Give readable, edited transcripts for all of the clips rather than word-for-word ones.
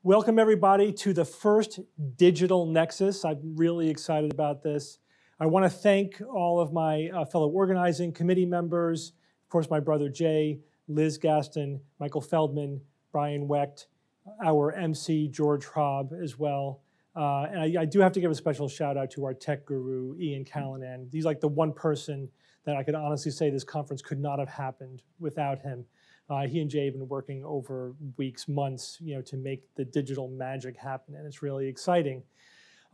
Welcome everybody to the first digital Nexus. I'm really excited about this. I want to thank all of my fellow organizing committee members, of course my brother Jay, Liz Gaston, Michael Feldman, Brian Wecht, our MC George Hraub as well. And I do have to give a special shout out to our tech guru, Ian Callanan. He's like the one person that I could honestly say this conference could not have happened without him. He and Jay have been working over weeks, months, to make the digital magic happen, and it's really exciting.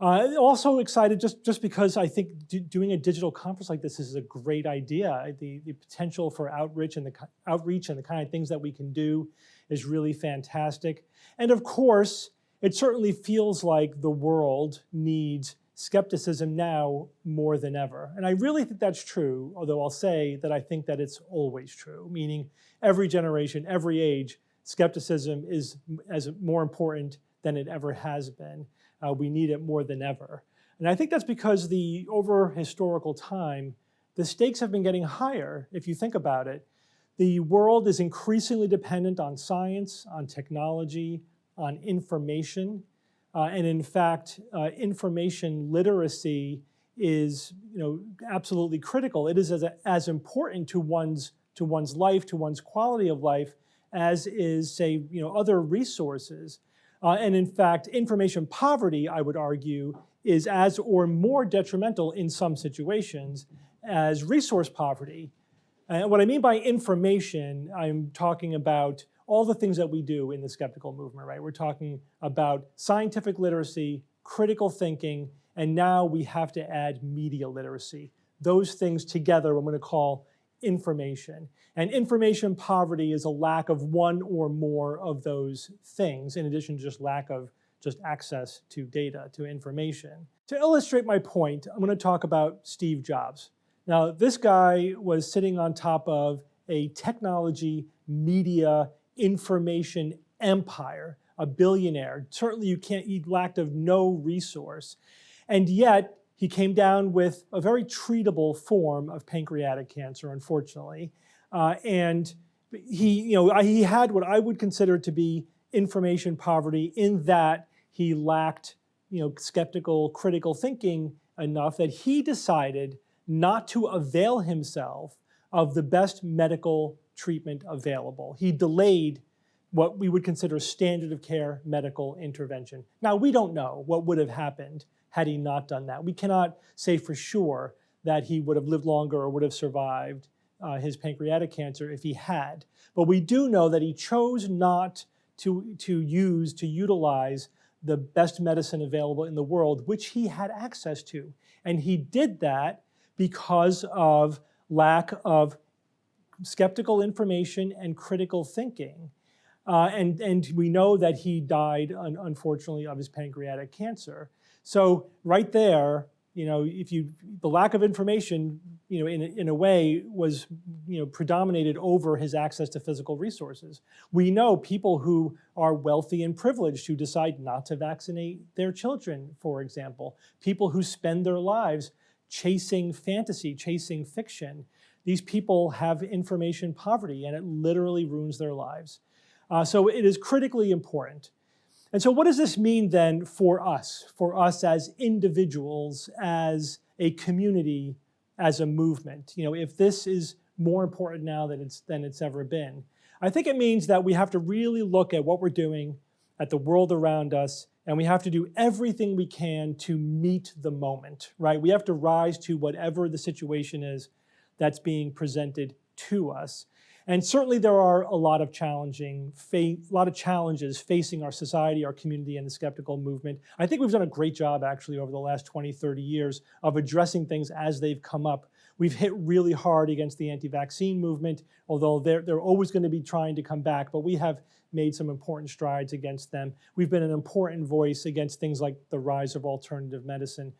Also excited just because I think doing a digital conference like this is a great idea. The potential for outreach and the kind of things that we can do is really fantastic. And of course, it certainly feels like the world needs skepticism now more than ever. And I really think that's true, although I'll say that I think that it's always true, meaning every generation, every age, skepticism is as more important than it ever has been. We need it more than ever. And I think that's because over historical time, the stakes have been getting higher, if you think about it. The world is increasingly dependent on science, on technology, on information. And in fact, information literacy is absolutely critical. It is as important to one's life, to one's quality of life, as is, say, other resources. And in fact, information poverty, I would argue, is as or more detrimental in some situations as resource poverty. And what I mean by information, I'm talking about all the things that we do in the skeptical movement, right? We're talking about scientific literacy, critical thinking, and now we have to add media literacy. Those things together I'm going to call information. And information poverty is a lack of one or more of those things, in addition to just lack of access to data, to information. To illustrate my point, I'm going to talk about Steve Jobs. Now, this guy was sitting on top of a technology, media, information empire, a billionaire. Certainly he lacked of no resource. And yet, he came down with a very treatable form of pancreatic cancer, unfortunately. And he had what I would consider to be information poverty in that he lacked skeptical, critical thinking enough that he decided not to avail himself of the best medical treatment available. He delayed what we would consider standard of care medical intervention. Now, we don't know what would have happened had he not done that. We cannot say for sure that he would have lived longer or would have survived his pancreatic cancer if he had. But we do know that he chose not to utilize the best medicine available in the world, which he had access to. And he did that because of lack of skeptical information and critical thinking. And we know that he died, unfortunately, of his pancreatic cancer. So right there, the lack of information, in a way was, predominated over his access to physical resources. We know people who are wealthy and privileged who decide not to vaccinate their children, for example. People who spend their lives chasing fantasy, chasing fiction. These people have information poverty, and it literally ruins their lives. So it is critically important. And so what does this mean then for us as individuals, as a community, as a movement? If this is more important now than it's ever been. I think it means that we have to really look at what we're doing, at the world around us, and we have to do everything we can to meet the moment, right? We have to rise to whatever the situation is that's being presented to us. And certainly there are a lot of challenges facing our society, our community, and the skeptical movement. I think we've done a great job, actually, over the last 20, 30 years of addressing things as they've come up. We've hit really hard against the anti-vaccine movement, although they're always going to be trying to come back, but we have made some important strides against them. We've been an important voice against things like the rise of alternative medicine,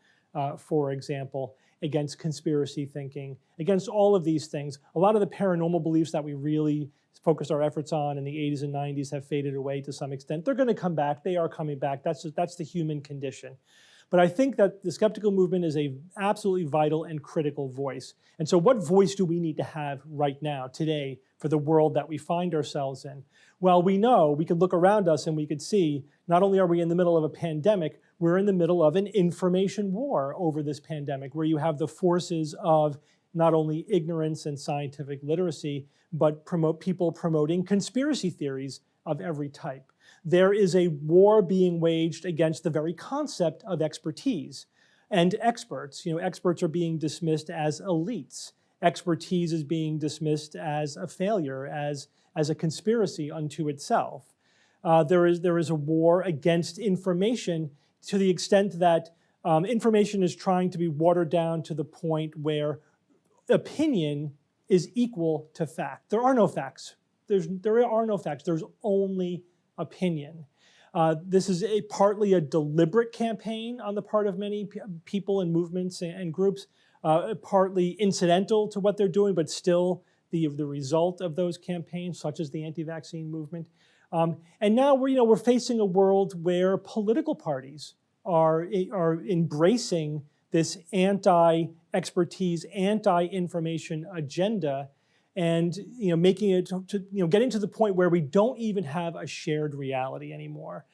for example, against conspiracy thinking, against all of these things. A lot of the paranormal beliefs that we really focused our efforts on in the 80s and 90s have faded away to some extent. They're going to come back. They are coming back. That's the human condition. But I think that the skeptical movement is an absolutely vital and critical voice. And so what voice do we need to have right now, today, for the world that we find ourselves in? Well, we know, we could look around us and we could see, not only are we in the middle of a pandemic, we're in the middle of an information war over this pandemic, where you have the forces of not only ignorance and scientific literacy, but people promoting conspiracy theories of every type. There is a war being waged against the very concept of expertise and experts. Experts are being dismissed as elites. Expertise is being dismissed as a failure, as a conspiracy unto itself. There is a war against information to the extent that information is trying to be watered down to the point where opinion is equal to fact. There are no facts. There are no facts. There's only opinion. This is partly a deliberate campaign on the part of many people and movements and groups, partly incidental to what they're doing, but still the result of those campaigns, such as the anti-vaccine movement. And now we're facing a world where political parties are embracing this anti-expertise, anti-information agenda, and making it getting to the point where we don't even have a shared reality anymore.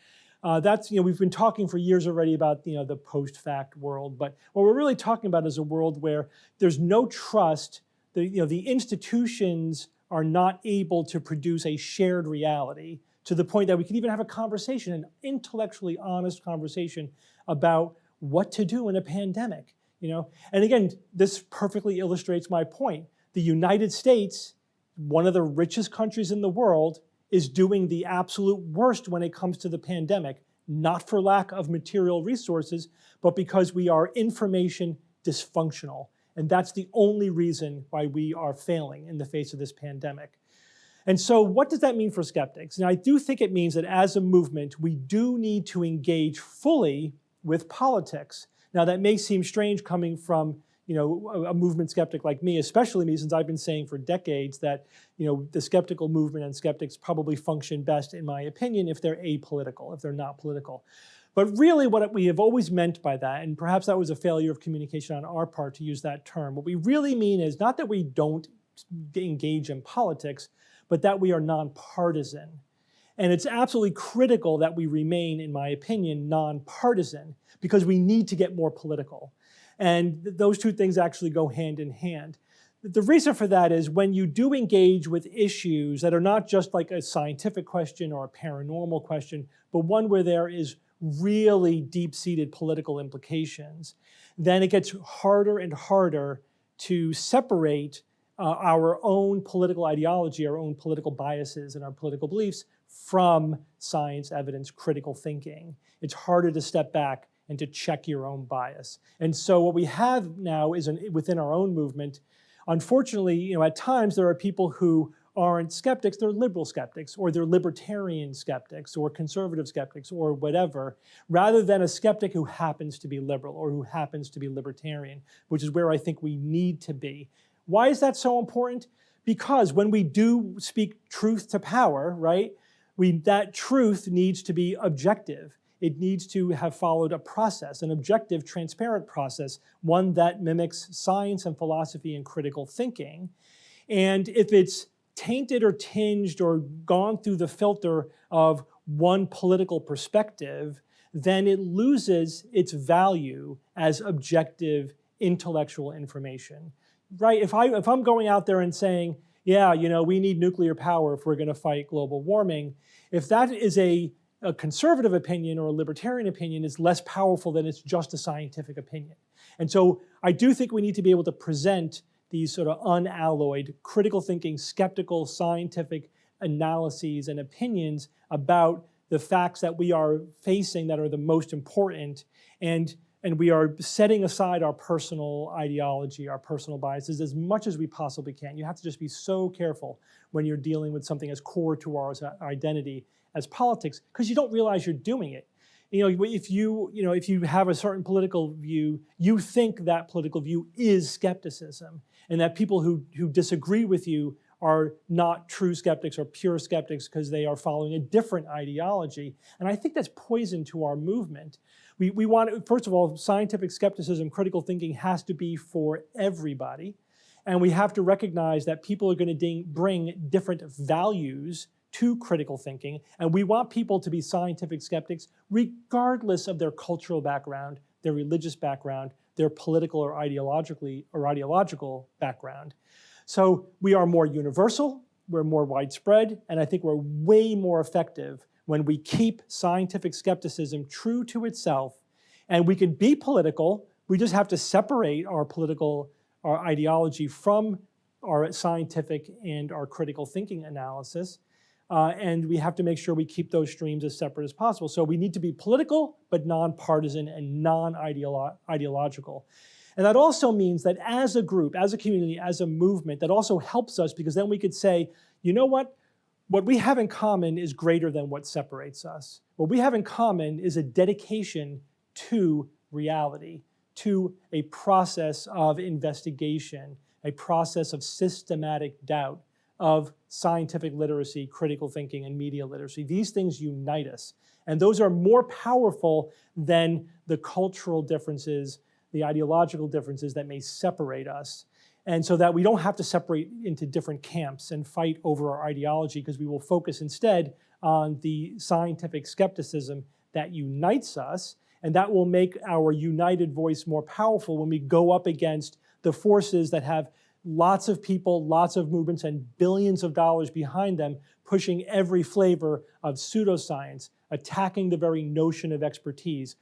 We've been talking for years already about the post-fact world, but what we're really talking about is a world where there's no trust. The institutions are not able to produce a shared reality to the point that we can even have a conversation, an intellectually honest conversation about what to do in a pandemic. And again, this perfectly illustrates my point. The United States, one of the richest countries in the world, is doing the absolute worst when it comes to the pandemic, not for lack of material resources, but because we are information dysfunctional. And that's the only reason why we are failing in the face of this pandemic. And so what does that mean for skeptics? Now, I do think it means that as a movement, we do need to engage fully with politics. Now, that may seem strange coming from a movement skeptic like me, especially me, since I've been saying for decades that the skeptical movement and skeptics probably function best, in my opinion, if they're apolitical, if they're not political. But really what we have always meant by that, and perhaps that was a failure of communication on our part to use that term, what we really mean is not that we don't engage in politics, but that we are nonpartisan. And it's absolutely critical that we remain, in my opinion, nonpartisan, because we need to get more political. And those two things actually go hand in hand. The reason for that is when you do engage with issues that are not just like a scientific question or a paranormal question, but one where there is really deep-seated political implications, then it gets harder and harder to separate our own political ideology, our own political biases, and our political beliefs from science, evidence, critical thinking. It's harder to step back and to check your own bias. And so what we have now is within our own movement, unfortunately, at times there are people who aren't skeptics, they're liberal skeptics, or they're libertarian skeptics, or conservative skeptics, or whatever, rather than a skeptic who happens to be liberal or who happens to be libertarian, which is where I think we need to be. Why is that so important? Because when we do speak truth to power, right, that truth needs to be objective. It needs to have followed a process, an objective, transparent process, one that mimics science and philosophy and critical thinking. And if it's tainted or tinged or gone through the filter of one political perspective, then it loses its value as objective intellectual information. Right? If I'm going out there and saying, yeah, we need nuclear power if we're going to fight global warming, if that is a conservative opinion or a libertarian opinion, is less powerful than it's just a scientific opinion. And so I do think we need to be able to present these sort of unalloyed, critical thinking, skeptical, scientific analyses and opinions about the facts that we are facing that are the most important, and we are setting aside our personal ideology, our personal biases as much as we possibly can. You have to just be so careful when you're dealing with something as core to our identity as politics, because you don't realize you're doing it. If you have a certain political view, you think that political view is skepticism, and that people who disagree with you are not true skeptics or pure skeptics because they are following a different ideology. And I think that's poison to our movement. We want, first of all, scientific skepticism, critical thinking has to be for everybody. And we have to recognize that people are going to bring different values to critical thinking. And we want people to be scientific skeptics regardless of their cultural background, their religious background, their political or ideological background. So we are more universal, we're more widespread, and I think we're way more effective when we keep scientific skepticism true to itself. And we can be political, we just have to separate our ideology from our scientific and our critical thinking analysis. And we have to make sure we keep those streams as separate as possible. So we need to be political, but nonpartisan and non-ideological. And that also means that as a group, as a community, as a movement, that also helps us, because then we could say, you know what? What we have in common is greater than what separates us. What we have in common is a dedication to reality, to a process of investigation, a process of systematic doubt, of scientific literacy, critical thinking, and media literacy. These things unite us. And those are more powerful than the cultural differences, the ideological differences that may separate us. And so that we don't have to separate into different camps and fight over our ideology, because we will focus instead on the scientific skepticism that unites us, and that will make our united voice more powerful when we go up against the forces that have lots of people, lots of movements, and billions of dollars behind them, pushing every flavor of pseudoscience, attacking the very notion of expertise,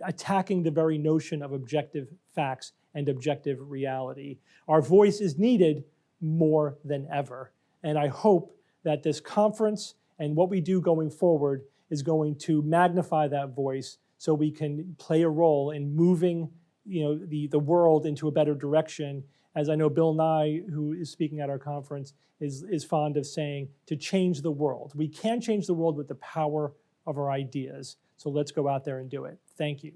attacking the very notion of objective facts and objective reality. Our voice is needed more than ever. And I hope that this conference and what we do going forward is going to magnify that voice so we can play a role in moving the world into a better direction. As I know Bill Nye, who is speaking at our conference, is fond of saying, to change the world. We can change the world with the power of our ideas. So let's go out there and do it. Thank you.